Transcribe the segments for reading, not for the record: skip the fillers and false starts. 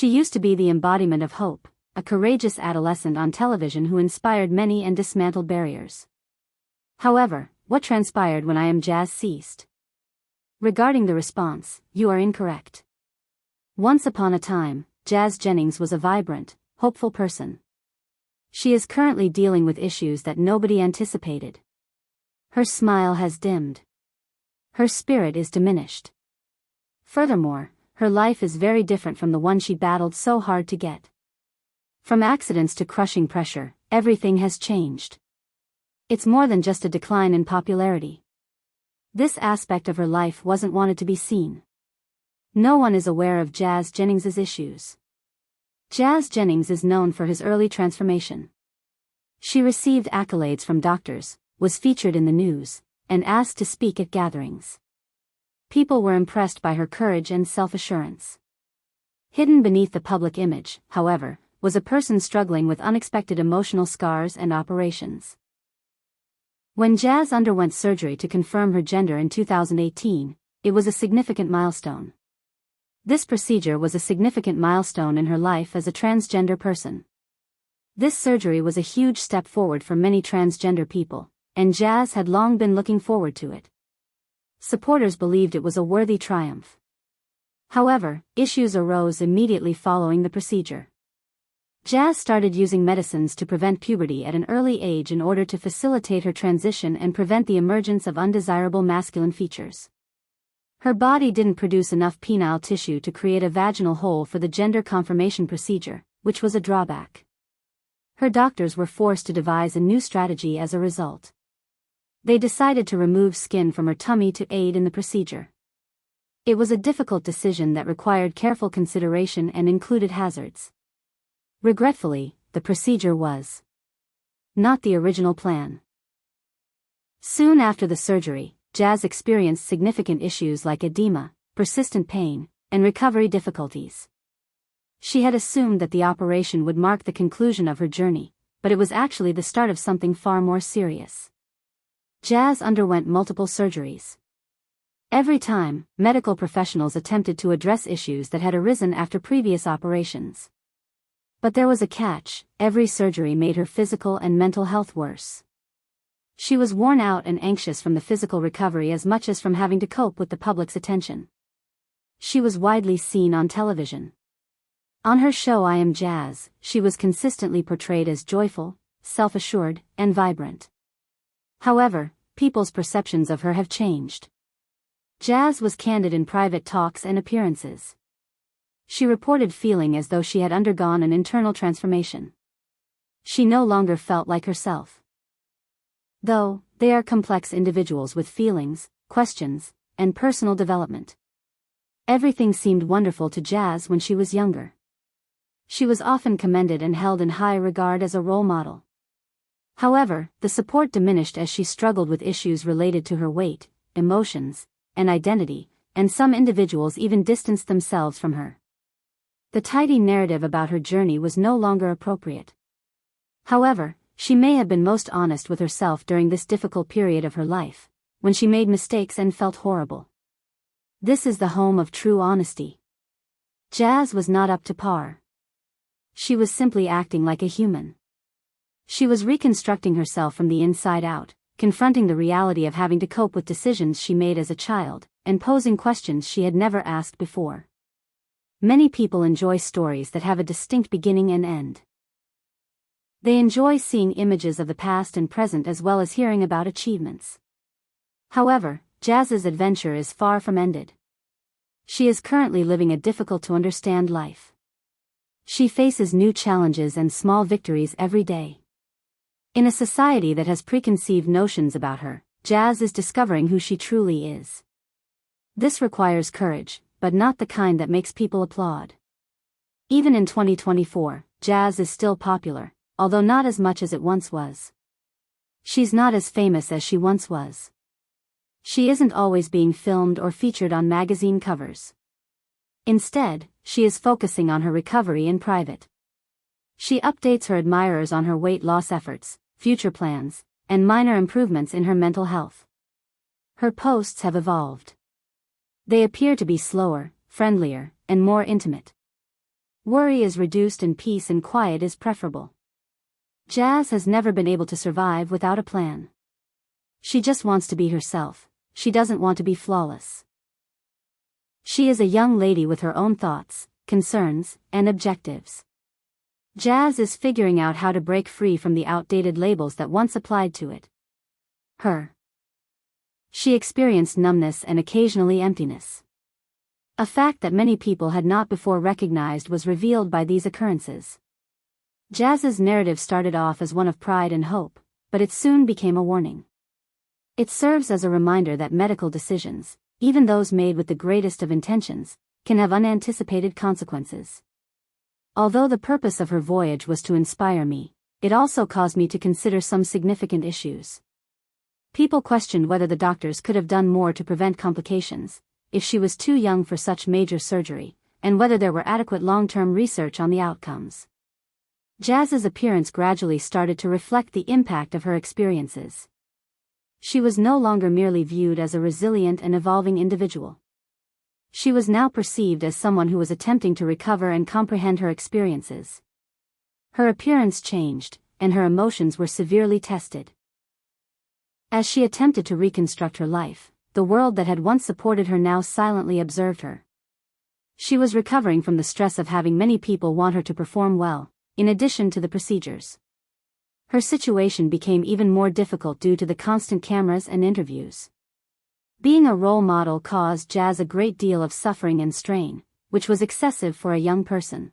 She used to be the embodiment of hope, a courageous adolescent on television who inspired many and dismantled barriers. However, what transpired when I Am Jazz ceased? Regarding the response, you are incorrect. Once upon a time, Jazz Jennings was a vibrant, hopeful person. She is currently dealing with issues that nobody anticipated. Her smile has dimmed. Her spirit is diminished. Furthermore, her life is very different from the one she battled so hard to get. From accidents to crushing pressure, everything has changed. It's more than just a decline in popularity. This aspect of her life wasn't wanted to be seen. No one is aware of Jazz Jennings's issues. Jazz Jennings is known for his early transformation. She received accolades from doctors, was featured in the news, and asked to speak at gatherings. People were impressed by her courage and self-assurance. Hidden beneath the public image, however, was a person struggling with unexpected emotional scars and operations. When Jazz underwent surgery to confirm her gender in 2018, it was a significant milestone. This procedure was a significant milestone in her life as a transgender person. This surgery was a huge step forward for many transgender people, and Jazz had long been looking forward to it. Supporters believed it was a worthy triumph. However, issues arose immediately following the procedure. Jazz started using medicines to prevent puberty at an early age in order to facilitate her transition and prevent the emergence of undesirable masculine features. Her body didn't produce enough penile tissue to create a vaginal hole for the gender confirmation procedure, which was a drawback. Her doctors were forced to devise a new strategy as a result. They decided to remove skin from her tummy to aid in the procedure. It was a difficult decision that required careful consideration and included hazards. Regretfully, the procedure was not the original plan. Soon after the surgery, Jazz experienced significant issues like edema, persistent pain, and recovery difficulties. She had assumed that the operation would mark the conclusion of her journey, but it was actually the start of something far more serious. Jazz underwent multiple surgeries. Every time, medical professionals attempted to address issues that had arisen after previous operations. But there was a catch: every surgery made her physical and mental health worse. She was worn out and anxious from the physical recovery as much as from having to cope with the public's attention. She was widely seen on television. On her show I Am Jazz, she was consistently portrayed as joyful, self-assured, and vibrant. However, people's perceptions of her have changed. Jazz was candid in private talks and appearances. She reported feeling as though she had undergone an internal transformation. She no longer felt like herself. Though, they are complex individuals with feelings, questions, and personal development. Everything seemed wonderful to Jazz when she was younger. She was often commended and held in high regard as a role model. However, the support diminished as she struggled with issues related to her weight, emotions, and identity, and some individuals even distanced themselves from her. The tidy narrative about her journey was no longer appropriate. However, she may have been most honest with herself during this difficult period of her life, when she made mistakes and felt horrible. This is the home of true honesty. Jazz was not up to par. She was simply acting like a human. She was reconstructing herself from the inside out, confronting the reality of having to cope with decisions she made as a child, and posing questions she had never asked before. Many people enjoy stories that have a distinct beginning and end. They enjoy seeing images of the past and present as well as hearing about achievements. However, Jazz's adventure is far from ended. She is currently living a difficult-to-understand life. She faces new challenges and small victories every day. In a society that has preconceived notions about her, Jazz is discovering who she truly is. This requires courage, but not the kind that makes people applaud. Even in 2024, Jazz is still popular, although not as much as it once was. She's not as famous as she once was. She isn't always being filmed or featured on magazine covers. Instead, she is focusing on her recovery in private. She updates her admirers on her weight loss efforts, future plans, and minor improvements in her mental health. Her posts have evolved. They appear to be slower, friendlier, and more intimate. Worry is reduced and peace and quiet is preferable. Jazz has never been able to survive without a plan. She just wants to be herself. She doesn't want to be flawless. She is a young lady with her own thoughts, concerns, and objectives. Jazz is figuring out how to break free from the outdated labels that once applied to it. She experienced numbness and occasionally emptiness. A fact that many people had not before recognized was revealed by these occurrences. Jazz's narrative started off as one of pride and hope, but it soon became a warning. It serves as a reminder that medical decisions, even those made with the greatest of intentions, can have unanticipated consequences. Although the purpose of her voyage was to inspire me, it also caused me to consider some significant issues. People questioned whether the doctors could have done more to prevent complications, if she was too young for such major surgery, and whether there were adequate long-term research on the outcomes. Jazz's appearance gradually started to reflect the impact of her experiences. She was no longer merely viewed as a resilient and evolving individual. She was now perceived as someone who was attempting to recover and comprehend her experiences. Her appearance changed, and her emotions were severely tested. As she attempted to reconstruct her life, the world that had once supported her now silently observed her. She was recovering from the stress of having many people want her to perform well, in addition to the procedures. Her situation became even more difficult due to the constant cameras and interviews. Being a role model caused Jazz a great deal of suffering and strain, which was excessive for a young person.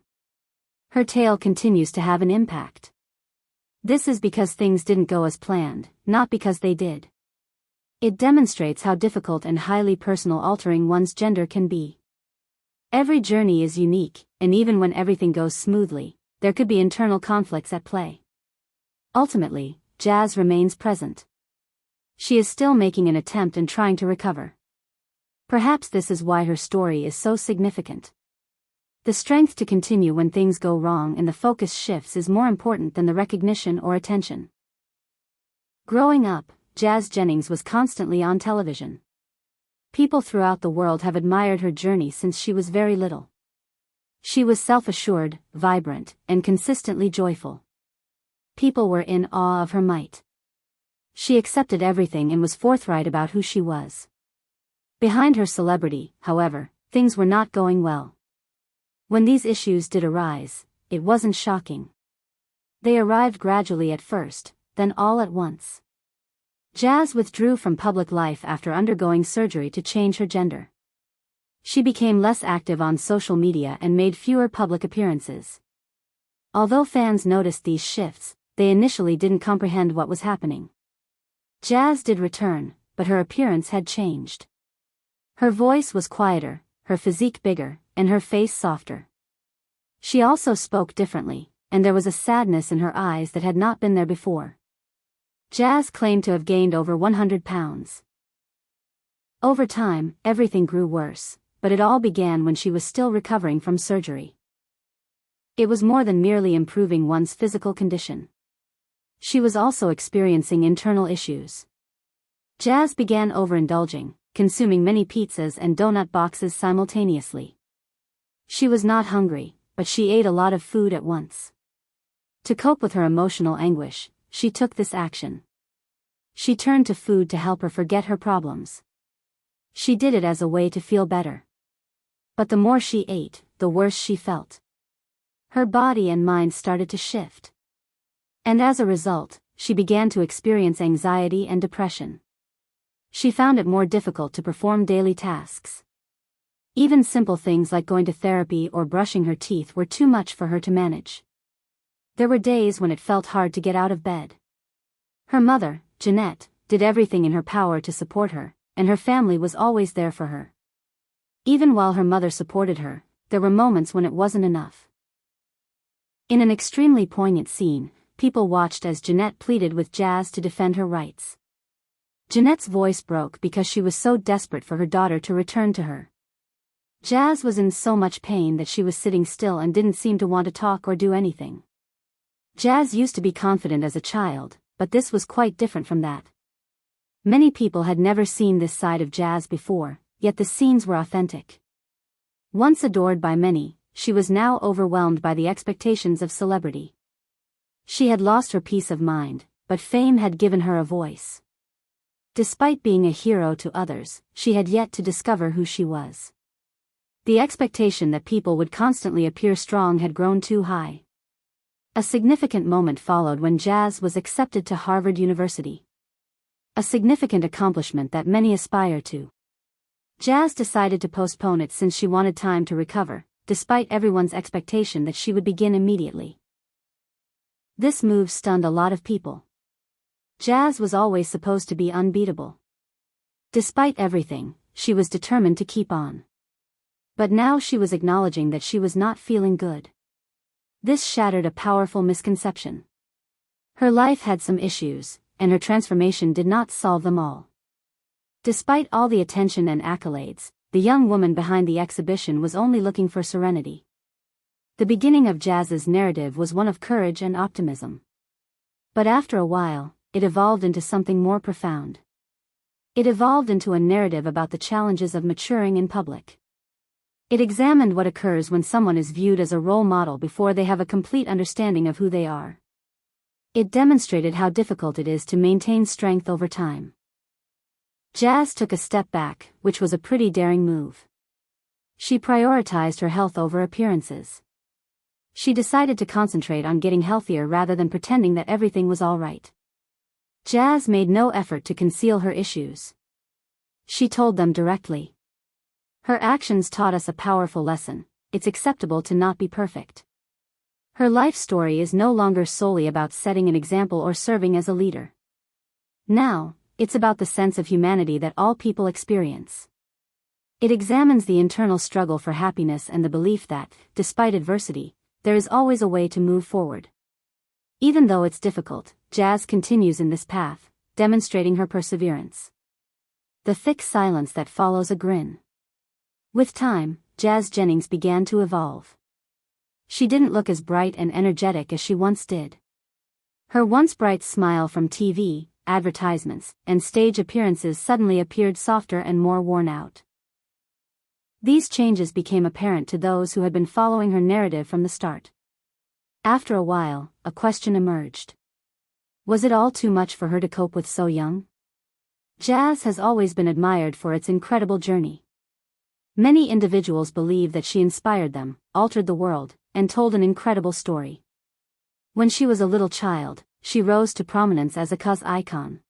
Her tale continues to have an impact. This is because things didn't go as planned, not because they did. It demonstrates how difficult and highly personal altering one's gender can be. Every journey is unique, and even when everything goes smoothly, there could be internal conflicts at play. Ultimately, Jazz remains present. She is still making an attempt and trying to recover. Perhaps this is why her story is so significant. The strength to continue when things go wrong and the focus shifts is more important than the recognition or attention. Growing up, Jazz Jennings was constantly on television. People throughout the world have admired her journey since she was very little. She was self-assured, vibrant, and consistently joyful. People were in awe of her might. She accepted everything and was forthright about who she was. Behind her celebrity, however, things were not going well. When these issues did arise, it wasn't shocking. They arrived gradually at first, then all at once. Jazz withdrew from public life after undergoing surgery to change her gender. She became less active on social media and made fewer public appearances. Although fans noticed these shifts, they initially didn't comprehend what was happening. Jazz did return, but her appearance had changed. Her voice was quieter, her physique bigger, and her face softer. She also spoke differently, and there was a sadness in her eyes that had not been there before. Jazz claimed to have gained over 100 pounds. Over time, everything grew worse, but it all began when she was still recovering from surgery. It was more than merely improving one's physical condition. She was also experiencing internal issues. Jazz began overindulging, consuming many pizzas and donut boxes simultaneously. She was not hungry, but she ate a lot of food at once. To cope with her emotional anguish, she took this action. She turned to food to help her forget her problems. She did it as a way to feel better. But the more she ate, the worse she felt. Her body and mind started to shift. And as a result, she began to experience anxiety and depression. She found it more difficult to perform daily tasks. Even simple things like going to therapy or brushing her teeth were too much for her to manage. There were days when it felt hard to get out of bed. Her mother, Jeanette, did everything in her power to support her, and her family was always there for her. Even while her mother supported her, there were moments when it wasn't enough. In an extremely poignant scene, people watched as Jeanette pleaded with Jazz to defend her rights. Jeanette's voice broke because she was so desperate for her daughter to return to her. Jazz was in so much pain that she was sitting still and didn't seem to want to talk or do anything. Jazz used to be confident as a child, but this was quite different from that. Many people had never seen this side of Jazz before, yet the scenes were authentic. Once adored by many, she was now overwhelmed by the expectations of celebrity. She had lost her peace of mind, but fame had given her a voice. Despite being a hero to others, she had yet to discover who she was. The expectation that people would constantly appear strong had grown too high. A significant moment followed when Jazz was accepted to Harvard University. A significant accomplishment that many aspire to. Jazz decided to postpone it since she wanted time to recover, despite everyone's expectation that she would begin immediately. This move stunned a lot of people. Jazz was always supposed to be unbeatable. Despite everything, she was determined to keep on. But now she was acknowledging that she was not feeling good. This shattered a powerful misconception. Her life had some issues, and her transformation did not solve them all. Despite all the attention and accolades, the young woman behind the exhibition was only looking for serenity. The beginning of Jazz's narrative was one of courage and optimism. But after a while, it evolved into something more profound. It evolved into a narrative about the challenges of maturing in public. It examined what occurs when someone is viewed as a role model before they have a complete understanding of who they are. It demonstrated how difficult it is to maintain strength over time. Jazz took a step back, which was a pretty daring move. She prioritized her health over appearances. She decided to concentrate on getting healthier rather than pretending that everything was all right. Jazz made no effort to conceal her issues. She told them directly. Her actions taught us a powerful lesson: it's acceptable to not be perfect. Her life story is no longer solely about setting an example or serving as a leader. Now, it's about the sense of humanity that all people experience. It examines the internal struggle for happiness and the belief that, despite adversity, there is always a way to move forward. Even though it's difficult, Jazz continues in this path, demonstrating her perseverance. The thick silence that follows a grin. With time, Jazz Jennings began to evolve. She didn't look as bright and energetic as she once did. Her once bright smile from TV, advertisements, and stage appearances suddenly appeared softer and more worn out. These changes became apparent to those who had been following her narrative from the start. After a while, a question emerged. Was it all too much for her to cope with so young? Jazz has always been admired for its incredible journey. Many individuals believe that she inspired them, altered the world, and told an incredible story. When she was a little child, she rose to prominence as a cause icon.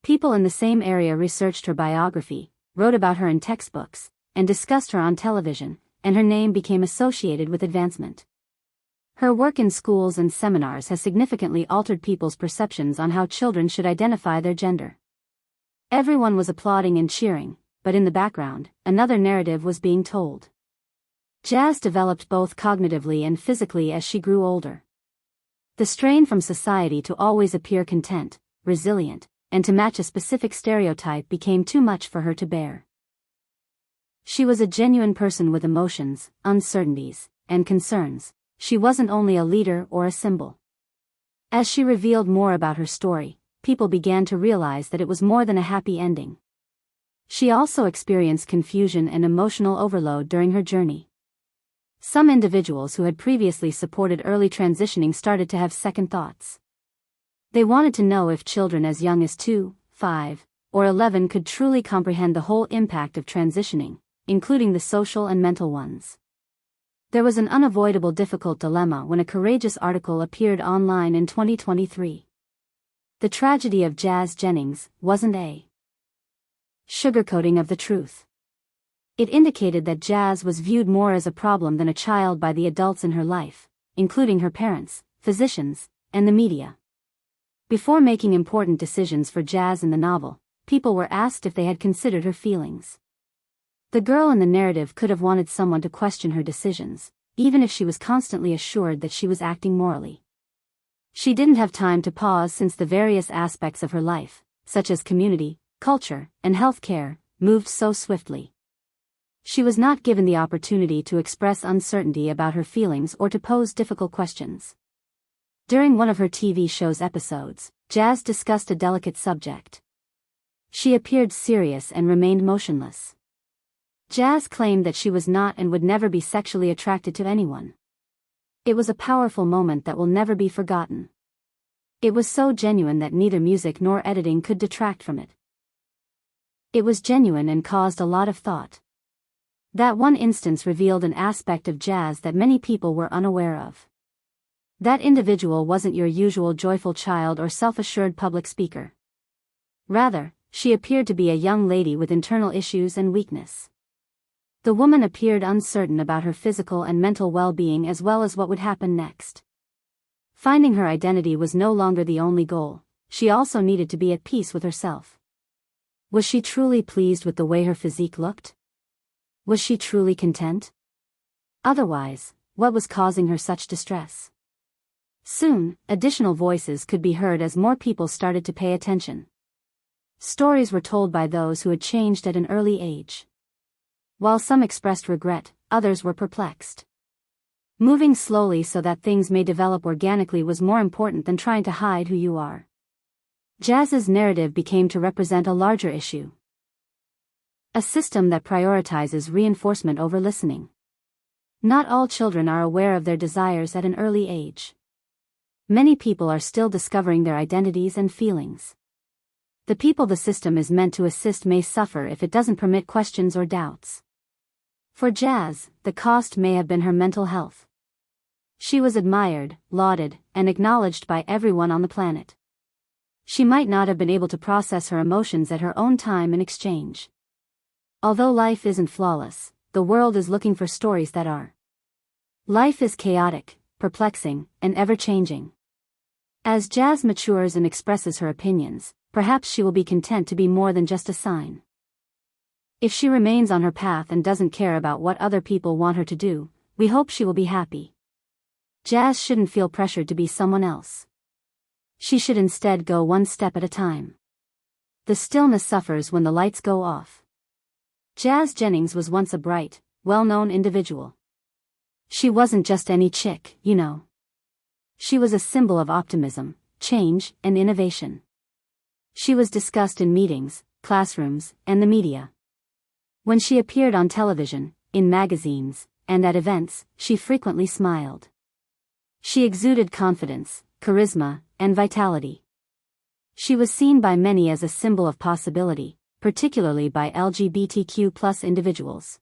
People in the same area researched her biography, wrote about her in textbooks, and discussed her on television, and her name became associated with advancement. Her work in schools and seminars has significantly altered people's perceptions on how children should identify their gender. Everyone was applauding and cheering, but in the background, another narrative was being told. Jazz developed both cognitively and physically as she grew older. The strain from society to always appear content, resilient, and to match a specific stereotype became too much for her to bear. She was a genuine person with emotions, uncertainties, and concerns. She wasn't only a leader or a symbol. As she revealed more about her story, people began to realize that it was more than a happy ending. She also experienced confusion and emotional overload during her journey. Some individuals who had previously supported early transitioning started to have second thoughts. They wanted to know if children as young as 2, 5, or 11 could truly comprehend the whole impact of transitioning, including the social and mental ones. There was an unavoidable difficult dilemma when a courageous article appeared online in 2023. The tragedy of Jazz Jennings wasn't a sugarcoating of the truth. It indicated that Jazz was viewed more as a problem than a child by the adults in her life, including her parents, physicians, and the media. Before making important decisions for Jazz in the novel, people were asked if they had considered her feelings. The girl in the narrative could have wanted someone to question her decisions, even if she was constantly assured that she was acting morally. She didn't have time to pause since the various aspects of her life, such as community, culture, and health care, moved so swiftly. She was not given the opportunity to express uncertainty about her feelings or to pose difficult questions. During one of her TV show's episodes, Jazz discussed a delicate subject. She appeared serious and remained motionless. Jazz claimed that she was not and would never be sexually attracted to anyone. It was a powerful moment that will never be forgotten. It was so genuine that neither music nor editing could detract from it. It was genuine and caused a lot of thought. That one instance revealed an aspect of Jazz that many people were unaware of. That individual wasn't your usual joyful child or self-assured public speaker. Rather, she appeared to be a young lady with internal issues and weakness. The woman appeared uncertain about her physical and mental well-being as well as what would happen next. Finding her identity was no longer the only goal, she also needed to be at peace with herself. Was she truly pleased with the way her physique looked? Was she truly content? Otherwise, what was causing her such distress? Soon, additional voices could be heard as more people started to pay attention. Stories were told by those who had changed at an early age. While some expressed regret, others were perplexed. Moving slowly so that things may develop organically was more important than trying to hide who you are. Jazz's narrative became to represent a larger issue. A system that prioritizes reinforcement over listening. Not all children are aware of their desires at an early age. Many people are still discovering their identities and feelings. The people the system is meant to assist may suffer if it doesn't permit questions or doubts. For Jazz, the cost may have been her mental health. She was admired, lauded, and acknowledged by everyone on the planet. She might not have been able to process her emotions at her own time in exchange. Although life isn't flawless, the world is looking for stories that are. Life is chaotic, perplexing, and ever-changing. As Jazz matures and expresses her opinions, perhaps she will be content to be more than just a sign. If she remains on her path and doesn't care about what other people want her to do, we hope she will be happy. Jazz shouldn't feel pressured to be someone else. She should instead go one step at a time. The stillness suffers when the lights go off. Jazz Jennings was once a bright, well-known individual. She wasn't just any chick, you know. She was a symbol of optimism, change, and innovation. She was discussed in meetings, classrooms, and the media. When she appeared on television, in magazines, and at events, she frequently smiled. She exuded confidence, charisma, and vitality. She was seen by many as a symbol of possibility, particularly by LGBTQ+ individuals.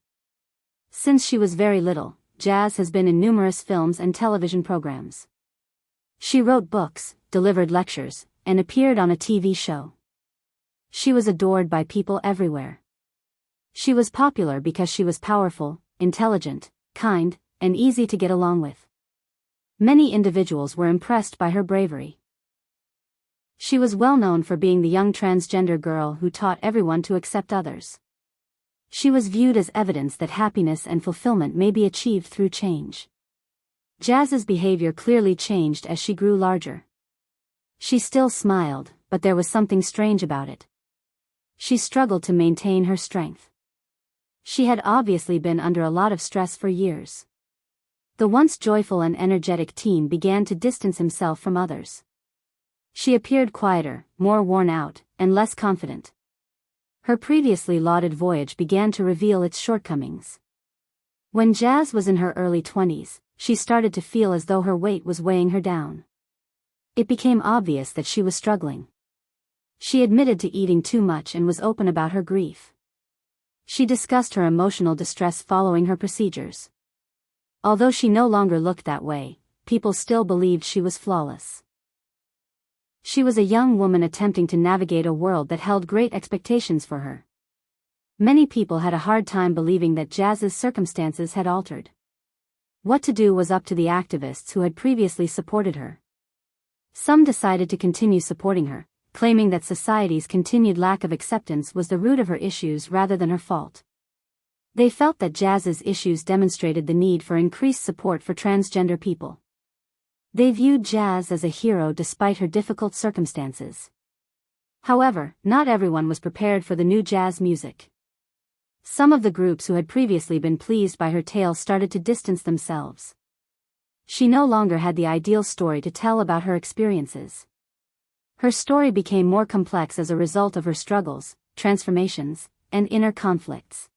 Since she was very little, Jazz has been in numerous films and television programs. She wrote books, delivered lectures, and appeared on a TV show. She was adored by people everywhere. She was popular because she was powerful, intelligent, kind, and easy to get along with. Many individuals were impressed by her bravery. She was well known for being the young transgender girl who taught everyone to accept others. She was viewed as evidence that happiness and fulfillment may be achieved through change. Jazz's behavior clearly changed as she grew larger. She still smiled, but there was something strange about it. She struggled to maintain her strength. She had obviously been under a lot of stress for years. The once joyful and energetic teen began to distance himself from others. She appeared quieter, more worn out, and less confident. Her previously lauded voyage began to reveal its shortcomings. When Jazz was in her early 20s, she started to feel as though her weight was weighing her down. It became obvious that she was struggling. She admitted to eating too much and was open about her grief. She discussed her emotional distress following her procedures. Although she no longer looked that way, people still believed she was flawless. She was a young woman attempting to navigate a world that held great expectations for her. Many people had a hard time believing that Jazz's circumstances had altered. What to do was up to the activists who had previously supported her. Some decided to continue supporting her, claiming that society's continued lack of acceptance was the root of her issues rather than her fault. They felt that Jazz's issues demonstrated the need for increased support for transgender people. They viewed Jazz as a hero despite her difficult circumstances. However, not everyone was prepared for the new jazz music. Some of the groups who had previously been pleased by her tale started to distance themselves. She no longer had the ideal story to tell about her experiences. Her story became more complex as a result of her struggles, transformations, and inner conflicts.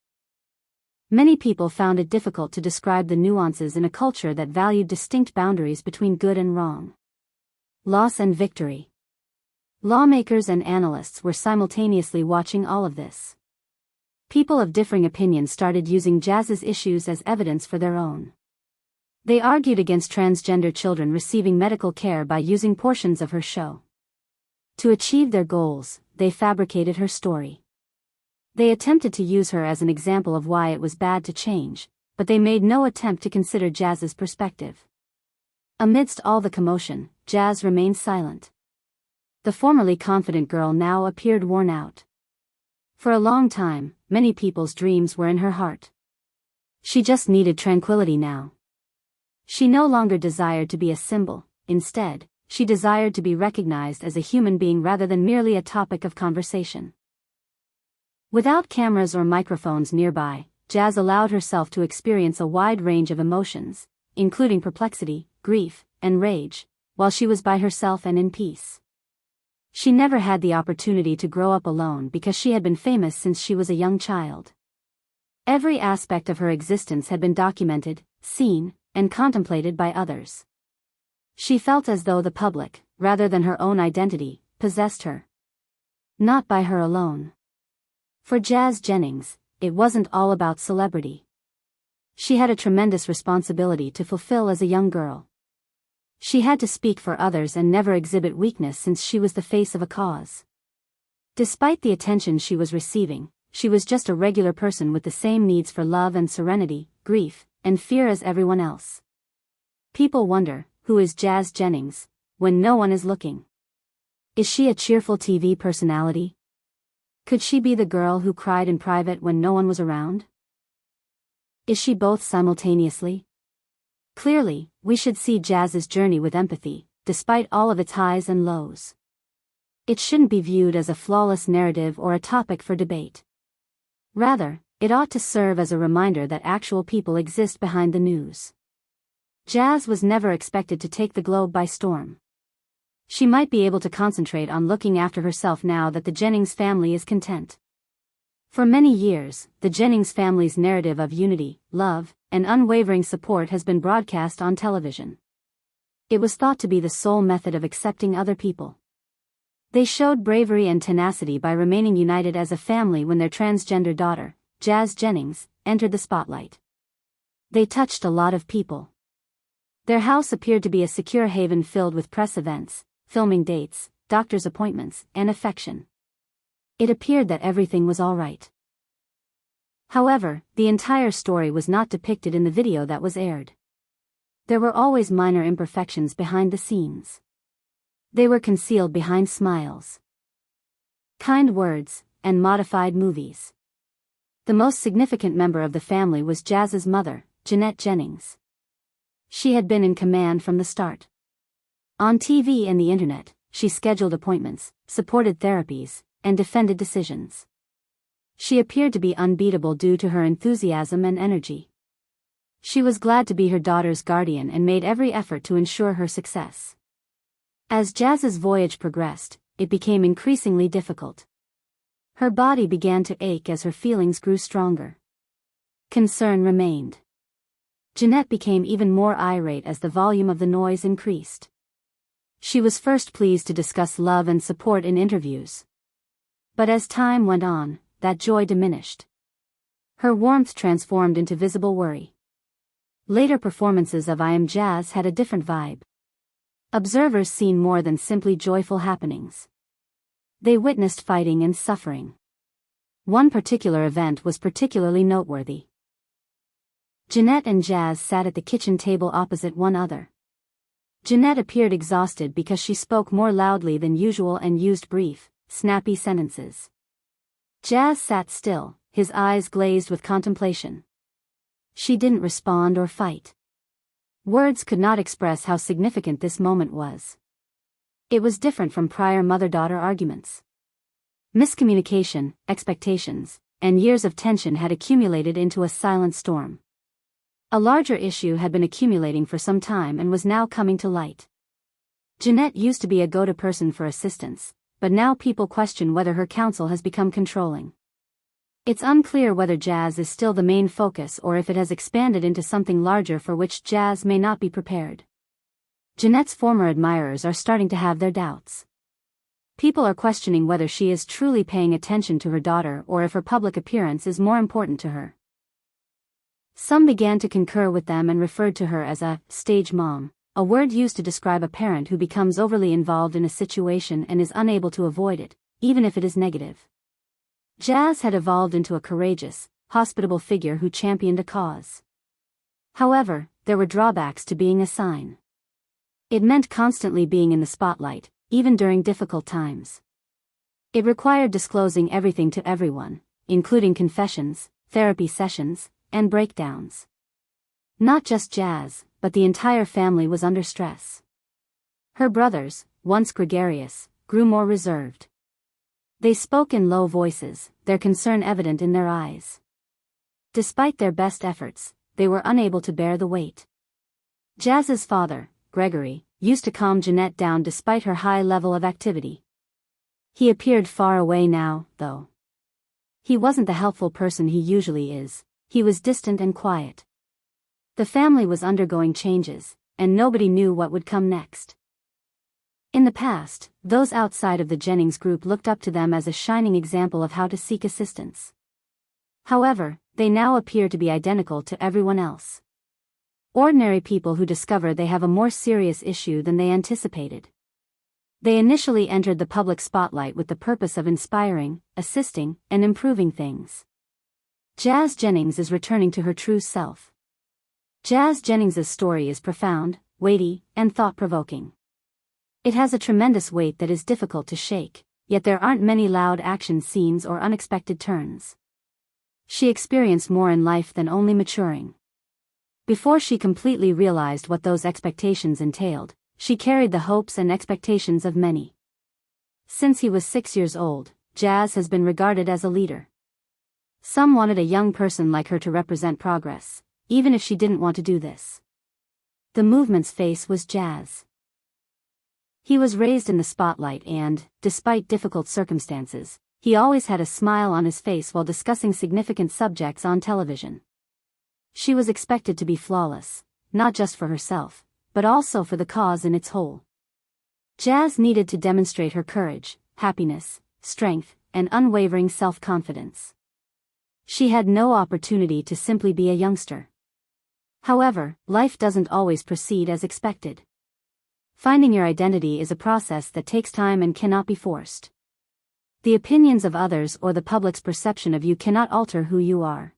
Many people found it difficult to describe the nuances in a culture that valued distinct boundaries between good and wrong. Loss and victory. Lawmakers and analysts were simultaneously watching all of this. People of differing opinions started using Jazz's issues as evidence for their own. They argued against transgender children receiving medical care by using portions of her show. To achieve their goals, they fabricated her story. They attempted to use her as an example of why it was bad to change, but they made no attempt to consider Jazz's perspective. Amidst all the commotion, Jazz remained silent. The formerly confident girl now appeared worn out. For a long time, many people's dreams were in her heart. She just needed tranquility now. She no longer desired to be a symbol. Instead, she desired to be recognized as a human being rather than merely a topic of conversation. Without cameras or microphones nearby, Jazz allowed herself to experience a wide range of emotions, including perplexity, grief, and rage, while she was by herself and in peace. She never had the opportunity to grow up alone because she had been famous since she was a young child. Every aspect of her existence had been documented, seen, and contemplated by others. She felt as though the public, rather than her own identity, possessed her. Not by her alone. For Jazz Jennings, it wasn't all about celebrity. She had a tremendous responsibility to fulfill as a young girl. She had to speak for others and never exhibit weakness since she was the face of a cause. Despite the attention she was receiving, she was just a regular person with the same needs for love and serenity, grief, and fear as everyone else. People wonder, who is Jazz Jennings, when no one is looking? Is she a cheerful TV personality? Could she be the girl who cried in private when no one was around? Is she both simultaneously? Clearly, we should see Jazz's journey with empathy, despite all of its highs and lows. It shouldn't be viewed as a flawless narrative or a topic for debate. Rather, it ought to serve as a reminder that actual people exist behind the news. Jazz was never expected to take the globe by storm. She might be able to concentrate on looking after herself now that the Jennings family is content. For many years, the Jennings family's narrative of unity, love, and unwavering support has been broadcast on television. It was thought to be the sole method of accepting other people. They showed bravery and tenacity by remaining united as a family when their transgender daughter, Jazz Jennings, entered the spotlight. They touched a lot of people. Their house appeared to be a secure haven filled with press events, filming dates, doctor's appointments, and affection. It appeared that everything was all right. However, the entire story was not depicted in the video that was aired. There were always minor imperfections behind the scenes. They were concealed behind smiles, kind words, and modified movies. The most significant member of the family was Jazz's mother, Jazz Jennings. She had been in command from the start. On TV and the internet, she scheduled appointments, supported therapies, and defended decisions. She appeared to be unbeatable due to her enthusiasm and energy. She was glad to be her daughter's guardian and made every effort to ensure her success. As Jazz's voyage progressed, it became increasingly difficult. Her body began to ache as her feelings grew stronger. Concern remained. Jeanette became even more irate as the volume of the noise increased. She was first pleased to discuss love and support in interviews. But as time went on, that joy diminished. Her warmth transformed into visible worry. Later performances of I Am Jazz had a different vibe. Observers seen more than simply joyful happenings. They witnessed fighting and suffering. One particular event was particularly noteworthy. Jeanette and Jazz sat at the kitchen table opposite one another. Jeanette appeared exhausted because she spoke more loudly than usual and used brief, snappy sentences. Jazz sat still, his eyes glazed with contemplation. She didn't respond or fight. Words could not express how significant this moment was. It was different from prior mother-daughter arguments. Miscommunication, expectations, and years of tension had accumulated into a silent storm. A larger issue had been accumulating for some time and was now coming to light. Jeanette used to be a go-to person for assistance, but now people question whether her counsel has become controlling. It's unclear whether Jazz is still the main focus or if it has expanded into something larger for which Jazz may not be prepared. Jeanette's former admirers are starting to have their doubts. People are questioning whether she is truly paying attention to her daughter or if her public appearance is more important to her. Some began to concur with them and referred to her as a stage mom, a word used to describe a parent who becomes overly involved in a situation and is unable to avoid it, even if it is negative. Jazz had evolved into a courageous, hospitable figure who championed a cause. However, there were drawbacks to being a sign. It meant constantly being in the spotlight, even during difficult times. It required disclosing everything to everyone, including confessions, therapy sessions, and breakdowns. Not just Jazz, but the entire family was under stress. Her brothers, once gregarious, grew more reserved. They spoke in low voices, their concern evident in their eyes. Despite their best efforts, they were unable to bear the weight. Jazz's father, Gregory, used to calm Jeanette down despite her high level of activity. He appeared far away now, though. He wasn't the helpful person he usually is, he was distant and quiet. The family was undergoing changes, and nobody knew what would come next. In the past, those outside of the Jennings group looked up to them as a shining example of how to seek assistance. However, they now appear to be identical to everyone else. Ordinary people who discover they have a more serious issue than they anticipated. They initially entered the public spotlight with the purpose of inspiring, assisting, and improving things. Jazz Jennings is returning to her true self. Jazz Jennings's story is profound, weighty, and thought-provoking. It has a tremendous weight that is difficult to shake, yet there aren't many loud action scenes or unexpected turns. She experienced more in life than only maturing. Before she completely realized what those expectations entailed, she carried the hopes and expectations of many. Since he was 6 years old, Jazz has been regarded as a leader. Some wanted a young person like her to represent progress, even if she didn't want to do this. The movement's face was Jazz. He was raised in the spotlight and, despite difficult circumstances, he always had a smile on his face while discussing significant subjects on television. She was expected to be flawless, not just for herself, but also for the cause in its whole. Jazz needed to demonstrate her courage, happiness, strength, and unwavering self-confidence. She had no opportunity to simply be a youngster. However, life doesn't always proceed as expected. Finding your identity is a process that takes time and cannot be forced. The opinions of others or the public's perception of you cannot alter who you are.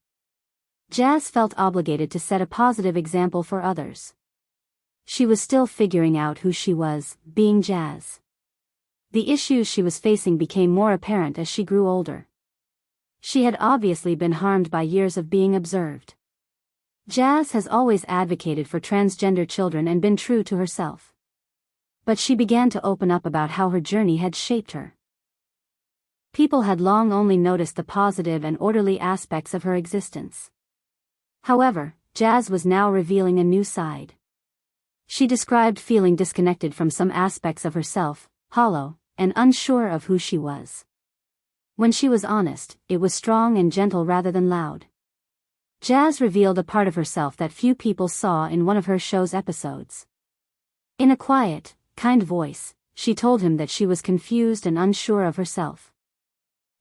Jazz felt obligated to set a positive example for others. She was still figuring out who she was, being Jazz. The issues she was facing became more apparent as she grew older. She had obviously been harmed by years of being observed. Jazz has always advocated for transgender children and been true to herself. But she began to open up about how her journey had shaped her. People had long only noticed the positive and orderly aspects of her existence. However, Jazz was now revealing a new side. She described feeling disconnected from some aspects of herself, hollow, and unsure of who she was. When she was honest, it was strong and gentle rather than loud. Jazz revealed a part of herself that few people saw in one of her show's episodes. In a quiet, kind voice, she told him that she was confused and unsure of herself.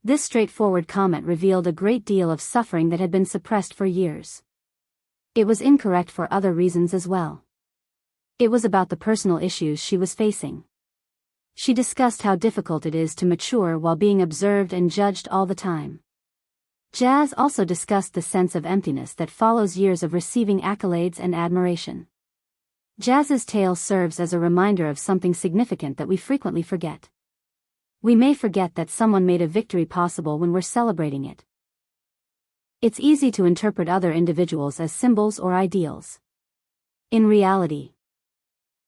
This straightforward comment revealed a great deal of suffering that had been suppressed for years. It was incorrect for other reasons as well. It was about the personal issues she was facing. She discussed how difficult it is to mature while being observed and judged all the time. Jazz also discussed the sense of emptiness that follows years of receiving accolades and admiration. Jazz's tale serves as a reminder of something significant that we frequently forget. We may forget that someone made a victory possible when we're celebrating it. It's easy to interpret other individuals as symbols or ideals. In reality,